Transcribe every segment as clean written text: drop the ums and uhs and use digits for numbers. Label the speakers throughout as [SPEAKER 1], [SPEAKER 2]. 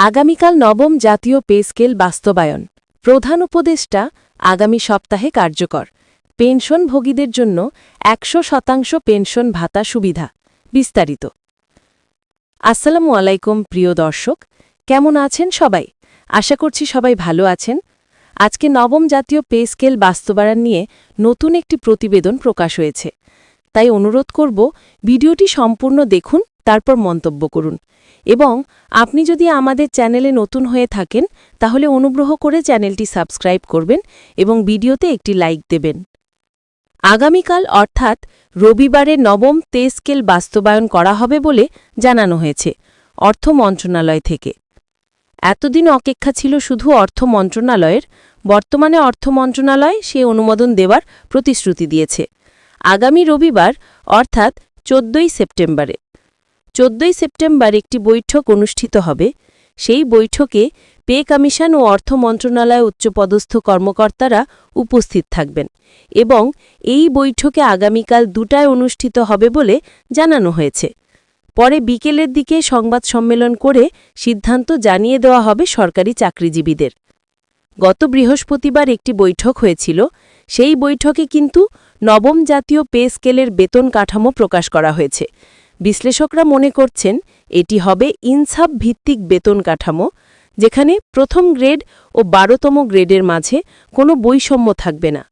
[SPEAKER 1] আগামীকাল নবম জাতীয় পে স্কেল বাস্তবায়ন। প্রধান উপদেষ্টা আগামী সপ্তাহে কার্যকর। পেনশনভোগীদের জন্য ১০০% পেনশন ভাতা সুবিধা। বিস্তারিত। আসসালামু আলাইকুম প্রিয় দর্শক, কেমন আছেন সবাই? আশা করছি সবাই ভালো আছেন। আজকে নবম জাতীয় পে স্কেল বাস্তবায়ন নিয়ে নতুন একটি প্রতিবেদন প্রকাশ হয়েছে। তাই অনুরোধ করব, ভিডিওটি সম্পূর্ণ দেখুন, তারপর মন্তব্য করুন। এবং আপনি যদি আমাদের চ্যানেলে নতুন হয়ে থাকেন তাহলে অনুগ্রহ করে চ্যানেলটি সাবস্ক্রাইব করবেন এবং ভিডিওতে একটি লাইক দেবেন। আগামীকাল অর্থাৎ রবিবারে নবম পে স্কেল বাস্তবায়ন করা হবে বলে জানানো হয়েছে অর্থ মন্ত্রণালয় থেকে। এতদিন অপেক্ষা ছিল শুধু অর্থ মন্ত্রণালয়ের। বর্তমানে অর্থ মন্ত্রণালয় সে অনুমোদন দেওয়ার প্রতিশ্রুতি দিয়েছে। আগামী রবিবার অর্থাৎ ১৪ সেপ্টেম্বরে ১৪ সেপ্টেম্বর একটি বৈঠক অনুষ্ঠিত হবে। সেই বৈঠকে পে কমিশন ও অর্থ মন্ত্রণালয় উচ্চপদস্থ কর্মকর্তারা উপস্থিত থাকবেন এবং এই বৈঠকে আগামীকাল ২টায় অনুষ্ঠিত হবে বলে জানানো হয়েছে। পরে বিকেলের দিকে সংবাদ সম্মেলন করে সিদ্ধান্ত জানিয়ে দেওয়া হবে সরকারি চাকরিজীবীদের। গত বৃহস্পতিবার একটি বৈঠক হয়েছিল। সেই বৈঠকে কিন্তু নবম জাতীয় পে স্কেলের বেতন কাঠামো প্রকাশ করা হয়েছে। বিশ্লেষকরা মনে করছেন এটি হবে ইনসাফ ভিত্তিক বেতন কাঠামো, যেখানে প্রথম গ্রেড ও ১২তম গ্রেডের মাঝে কোনো বৈষম্য থাকবে না।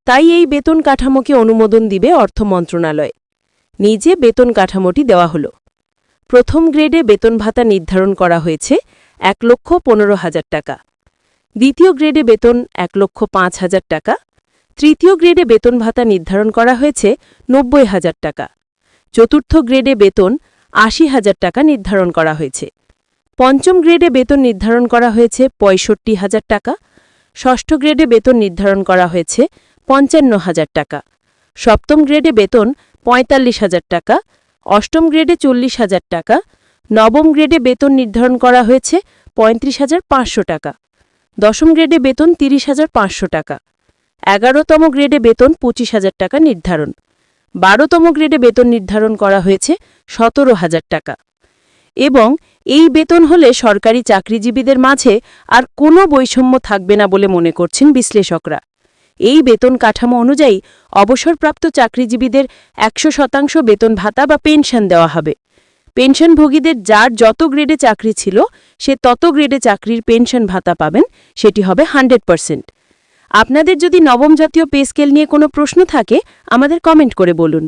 [SPEAKER 1] তাই এই বেতন কাঠামোকে অনুমোদন দিবে অর্থ মন্ত্রণালয়। নিজে বেতন কাঠামোটি দেওয়া হল। প্রথম গ্রেডে বেতন ভাতা নির্ধারণ করা হয়েছে ১,১৫,০০০ টাকা। দ্বিতীয় গ্রেডে বেতন ১,০৫,০০০ টাকা। তৃতীয় গ্রেডে বেতন ভাতা নির্ধারণ করা হয়েছে ৯০,০০০ টাকা। চতুর্থ গ্রেডে বেতন ৮০,০০০ টাকা নির্ধারণ করা হয়েছে। পঞ্চম গ্রেডে বেতন নির্ধারণ করা হয়েছে ৬৫,০০০ টাকা। ষষ্ঠ গ্রেডে বেতন নির্ধারণ করা হয়েছে ৫৫,০০০ টাকা। সপ্তম গ্রেডে বেতন ৪৫,০০০ টাকা। অষ্টম গ্রেডে ৪০,০০০ টাকা। নবম গ্রেডে বেতন নির্ধারণ করা হয়েছে ৩৫,৫০০ টাকা। দশম গ্রেডে বেতন ৩০,৫০০ টাকা। ১১তম গ্রেডে বেতন ২৫,০০০ টাকা নির্ধারণ। ১২তম গ্রেডে বেতন নির্ধারণ করা হয়েছে ১৭,০০০ টাকা। এবং এই বেতন হলে সরকারি চাকরিজীবীদের মাঝে আর কোনো বৈষম্য থাকবে না বলে মনে করছেন বিশ্লেষকরা। এই বেতন কাঠামো অনুযায়ী অবসরপ্রাপ্ত চাকরিজীবীদের ১০০% বেতন ভাতা বা পেনশন দেওয়া হবে। পেনশনভোগীদের যার যত গ্রেডে চাকরি ছিল সে তত গ্রেডে চাকরির পেনশন ভাতা পাবেন, সেটি হবে 100%। আপনাদের যদি নবম জাতীয় পে স্কেল নিয়ে কোনো প্রশ্ন থাকে আমাদের কমেন্ট করে বলুন।